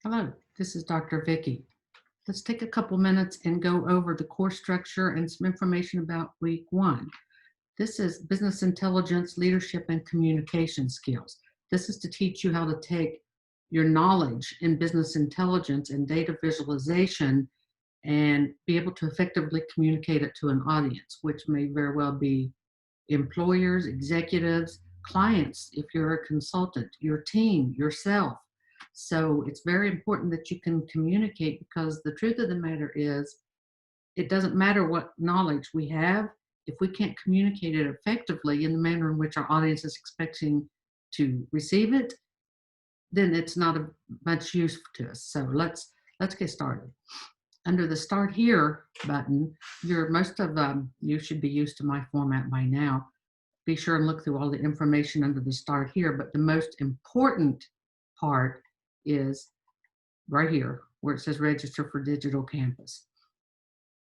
Hello, this is Dr. Vicky. Let's take a couple minutes and go over the course structure and some information about week one. This is business intelligence, leadership, and communication skills. This is to teach you how to take your knowledge in business intelligence and data visualization and be able to effectively communicate it to an audience, which may very well be employers, executives, clients, if you're a consultant, your team, yourself. So it's very important that you can communicate, because the truth of the matter is it doesn't matter what knowledge we have. If we can't communicate it effectively in the manner in which our audience is expecting to receive it, then it's not of much use to us. So let's get started. Under the Start Here button, you should be used to my format by now. Be sure and look through all the information under the Start Here, but the most important part is right here where it says Register for Digital Campus.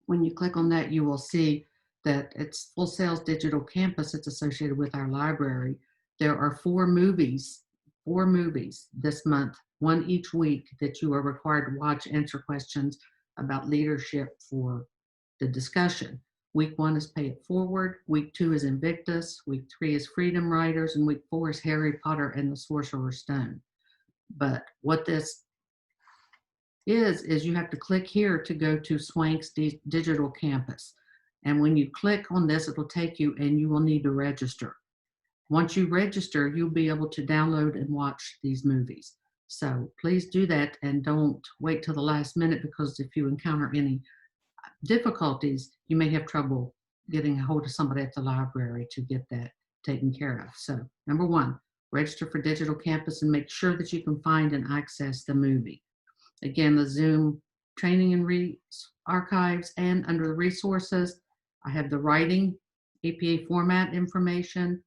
When you click on that, you will see that it's Full Sail's Digital Campus. It's associated with our library. There are four movies this month, one each week, that you are required to watch, answer questions about leadership for the discussion. Week one is Pay It Forward. Week two is Invictus. Week three is Freedom Riders. And week four is Harry Potter and the Sorcerer's Stone. But what this is you have to click here to go to Swank's Digital Campus. And when you click on this, it'll take you, and you will need to register. Once you register, you'll be able to download and watch these movies. So please do that, and don't wait till the last minute, because if you encounter any difficulties, you may have trouble getting a hold of somebody at the library to get that taken care of. So number one, register for Digital Campus and make sure that you can find and access the movie. Again, the Zoom training and archives, and under the resources, I have the writing, APA format information,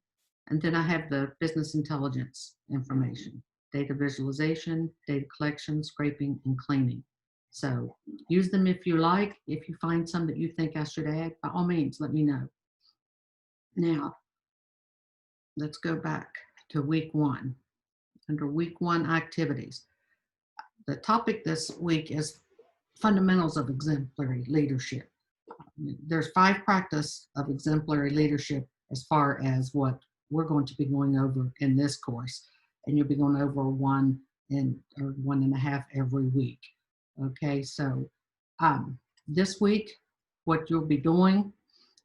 and then I have the business intelligence information, data visualization, data collection, scraping, and cleaning. So use them if you like. If you find some that you think I should add, by all means, let me know. Now, let's go back to week one. Under week one activities, the topic this week is fundamentals of exemplary leadership. There's 5 practices of exemplary leadership as far as what we're going to be going over in this course, and you'll be going over 1 or 1.5 every week. Okay, so this week, what you'll be doing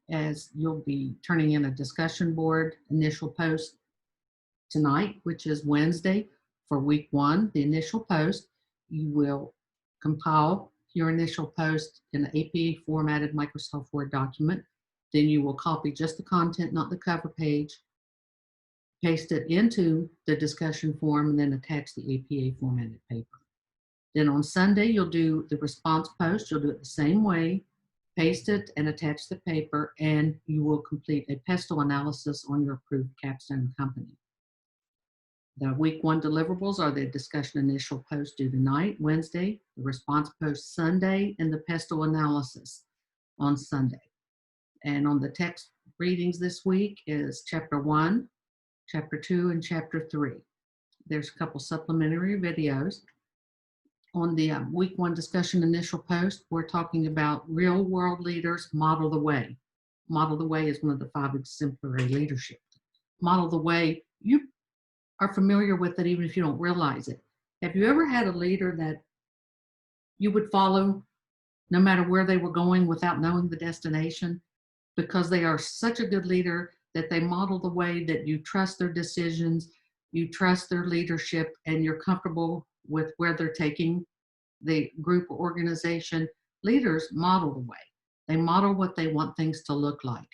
is you'll be turning in a discussion board initial post tonight, which is Wednesday for week one. The initial post, you will compile your initial post in an APA formatted Microsoft Word document. Then you will copy just the content, not the cover page, paste it into the discussion form, and then attach the APA formatted paper. Then on Sunday, you'll do the response post. You'll do it the same way, paste it and attach the paper, and you will complete a pestle analysis on your approved capstone company. The week one deliverables are the discussion initial post due tonight, Wednesday, the response post Sunday, and the pestle analysis on Sunday. And on the text readings this week is Chapter 1, Chapter 2, and Chapter 3. There's a couple supplementary videos. On the week one discussion initial post, we're talking about real world leaders model the way. Model the way is one of the 5 exemplary leadership. Model the way, you are familiar with it even if you don't realize it. Have you ever had a leader that you would follow no matter where they were going without knowing the destination? Because they are such a good leader that they model the way that you trust their decisions, you trust their leadership, and you're comfortable with where they're taking the group or organization. Leaders model the way. They model what they want things to look like.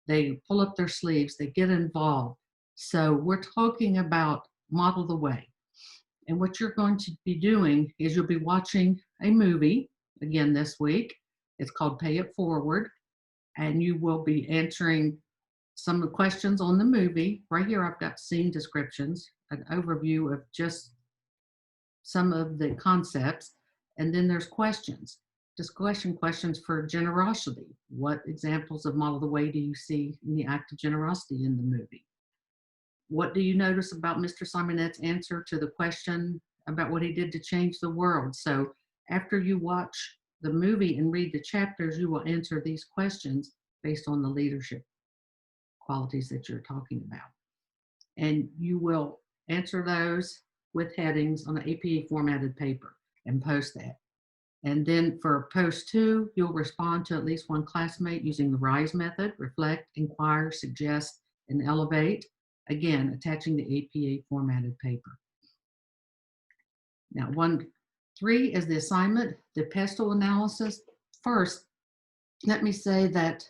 They pull up their sleeves, they get involved. So we're talking about model the way. And what you're going to be doing is you'll be watching a movie again this week. It's called Pay It Forward. And you will be answering some of the questions on the movie. Right here, I've got scene descriptions, an overview of just some of the concepts. And then there's questions. Questions for generosity. What examples of model the way do you see in the act of generosity in the movie? What do you notice about Mr. Simonette's answer to the question about what he did to change the world. So after you watch the movie and read the chapters, you will answer these questions based on the leadership qualities that you're talking about. And you will answer those with headings on an APA formatted paper and post that. And then for post 2, you'll respond to at least one classmate using the RISE method: reflect, inquire, suggest, and elevate. Again, attaching the APA formatted paper. Now, 1.3 is the assignment, the pestle analysis. First, let me say that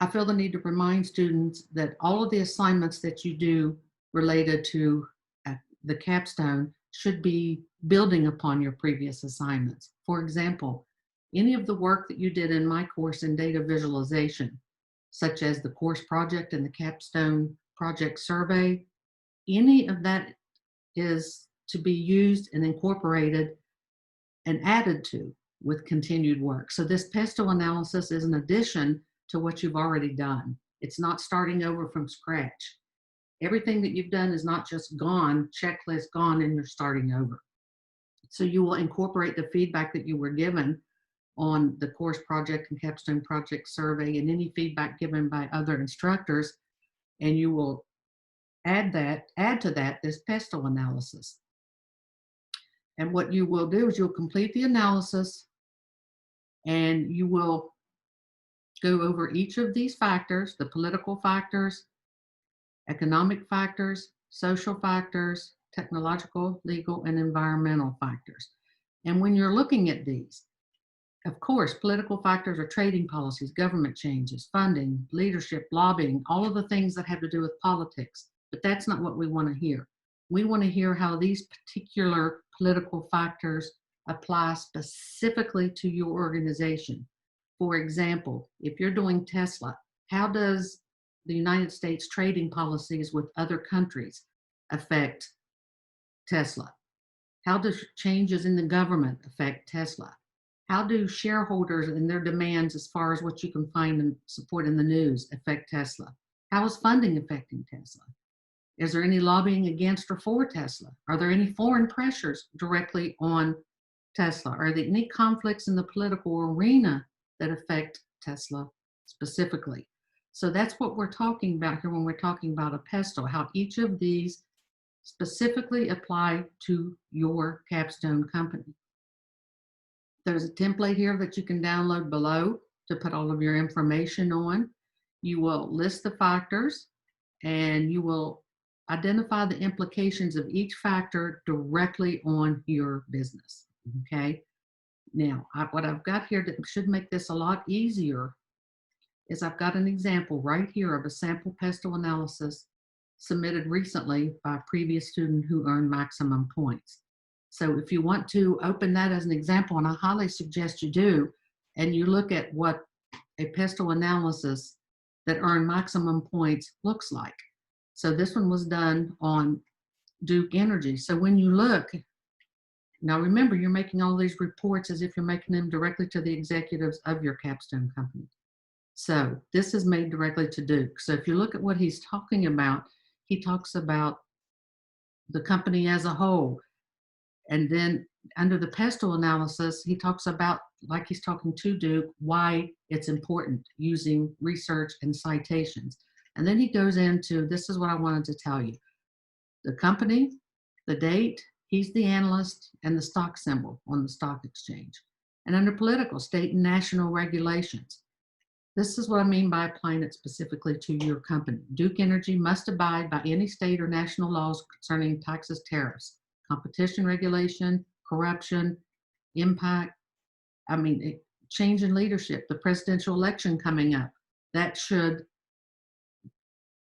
I feel the need to remind students that all of the assignments that you do related to the capstone should be building upon your previous assignments. For example, any of the work that you did in my course in data visualization, such as the course project and the capstone project survey, any of that is to be used and incorporated and added to with continued work. So this pestle analysis is an addition to what you've already done. It's not starting over from scratch. Everything that you've done is not just gone, checklist gone, and you're starting over. So you will incorporate the feedback that you were given on the course project and capstone project survey and any feedback given by other instructors, and you will add to that this pestle analysis. And what you will do is you'll complete the analysis and you will go over each of these factors: the political factors, economic factors, social factors, technological, legal, and environmental factors. And when you're looking at these, of course, political factors are trading policies, government changes, funding, leadership, lobbying, all of the things that have to do with politics. But that's not what we want to hear. We want to hear how these particular political factors apply specifically to your organization. For example, if you're doing Tesla, how does the United States trading policies with other countries affect Tesla? How does changes in the government affect Tesla? How do shareholders and their demands, as far as what you can find and support in the news, affect Tesla? How is funding affecting Tesla? Is there any lobbying against or for Tesla? Are there any foreign pressures directly on Tesla? Are there any conflicts in the political arena that affect Tesla specifically? So that's what we're talking about here when we're talking about a pestle, how each of these specifically apply to your capstone company. There's a template here that you can download below to put all of your information on. You will list the factors and you will identify the implications of each factor directly on your business, okay? Now, what I've got here that should make this a lot easier is I've got an example right here of a sample pestle analysis submitted recently by a previous student who earned maximum points. So if you want to open that as an example, and I highly suggest you do, and you look at what a pestle analysis that earned maximum points looks like. So this one was done on Duke Energy. So when you look, now remember, you're making all these reports as if you're making them directly to the executives of your capstone company. So this is made directly to Duke. So if you look at what he's talking about, he talks about the company as a whole. And then under the pestle analysis, he talks about, like he's talking to Duke, why it's important using research and citations. And then he goes into, this is what I wanted to tell you: the company, the date, he's the analyst, and the stock symbol on the stock exchange. And under political, state and national regulations. This is what I mean by applying it specifically to your company. Duke Energy must abide by any state or national laws concerning taxes, tariffs, competition regulation, corruption, impact, change in leadership, the presidential election coming up. That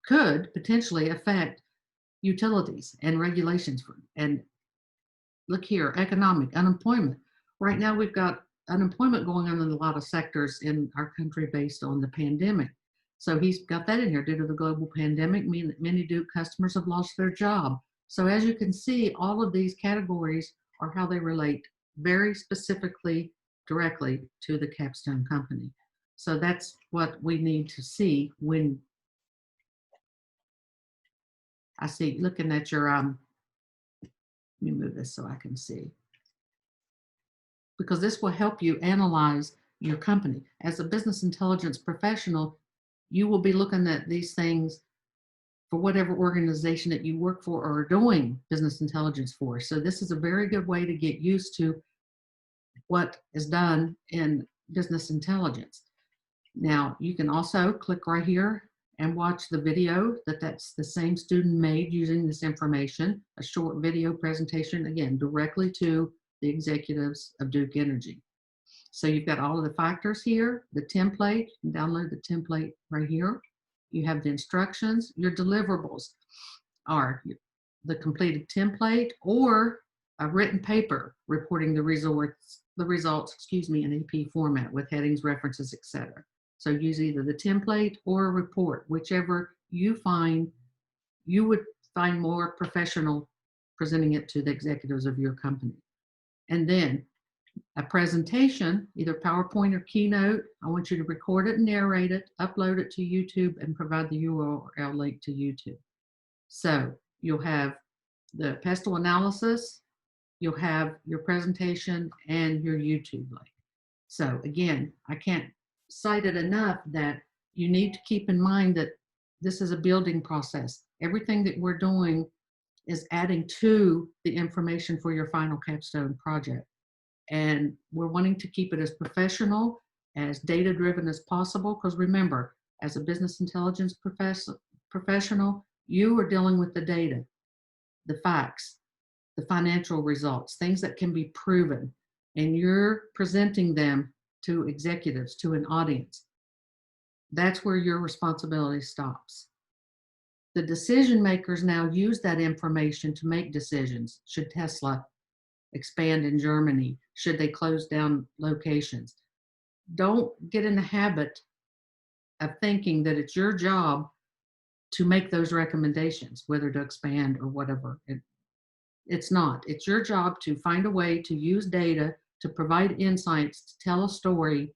could potentially affect utilities and regulations. And look here, economic, unemployment. Right now we've got unemployment going on in a lot of sectors in our country based on the pandemic. So he's got that in here. Due to the global pandemic, mean that many Duke customers have lost their job. So as you can see, all of these categories are how they relate very specifically, directly to the capstone company. So that's what we need to see when I see, looking at your Let me move this so I can see. Because this will help you analyze your company. As a business intelligence professional, you will be looking at these things for whatever organization that you work for or are doing business intelligence for. So this is a very good way to get used to what is done in business intelligence. Now, you can also click right here and watch the video that's the same student made using this information, a short video presentation, again, directly to the executives of Duke Energy. So you've got all of the factors here, the template, you can download the template right here. You have the instructions. Your deliverables are the completed template or a written paper reporting the results, in AP format with headings, references, etc. So use either the template or a report, whichever you would find more professional presenting it to the executives of your company. And then a presentation, either PowerPoint or Keynote. I want you to record it and narrate it, upload it to YouTube, and provide the URL link to YouTube. So you'll have the pestle analysis, you'll have your presentation, and your YouTube link. So again, I can't cite it enough that you need to keep in mind that this is a building process. Everything that we're doing is adding to the information for your final capstone project. And we're wanting to keep it as professional, as data-driven as possible, because remember, as a business intelligence professional, you are dealing with the data, the facts, the financial results, things that can be proven, and you're presenting them to executives, to an audience. That's where your responsibility stops. The decision makers now use that information to make decisions. Should Tesla expand in Germany? Should they close down locations? Don't get in the habit of thinking that it's your job to make those recommendations, whether to expand or whatever. It's not. It's your job to find a way to use data to provide insights, to tell a story,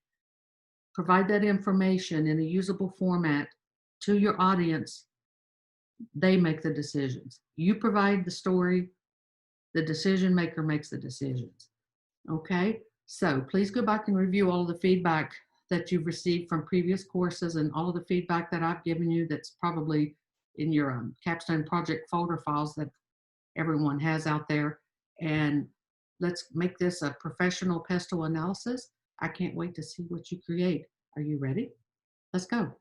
provide that information in a usable format to your audience. They make the decisions. You provide the story, the decision maker makes the decisions. Okay, so please go back and review all of the feedback that you've received from previous courses and all of the feedback that I've given you that's probably in your capstone project folder files that everyone has out there. And let's make this a professional pestle analysis. I can't wait to see what you create. Are you ready? Let's go.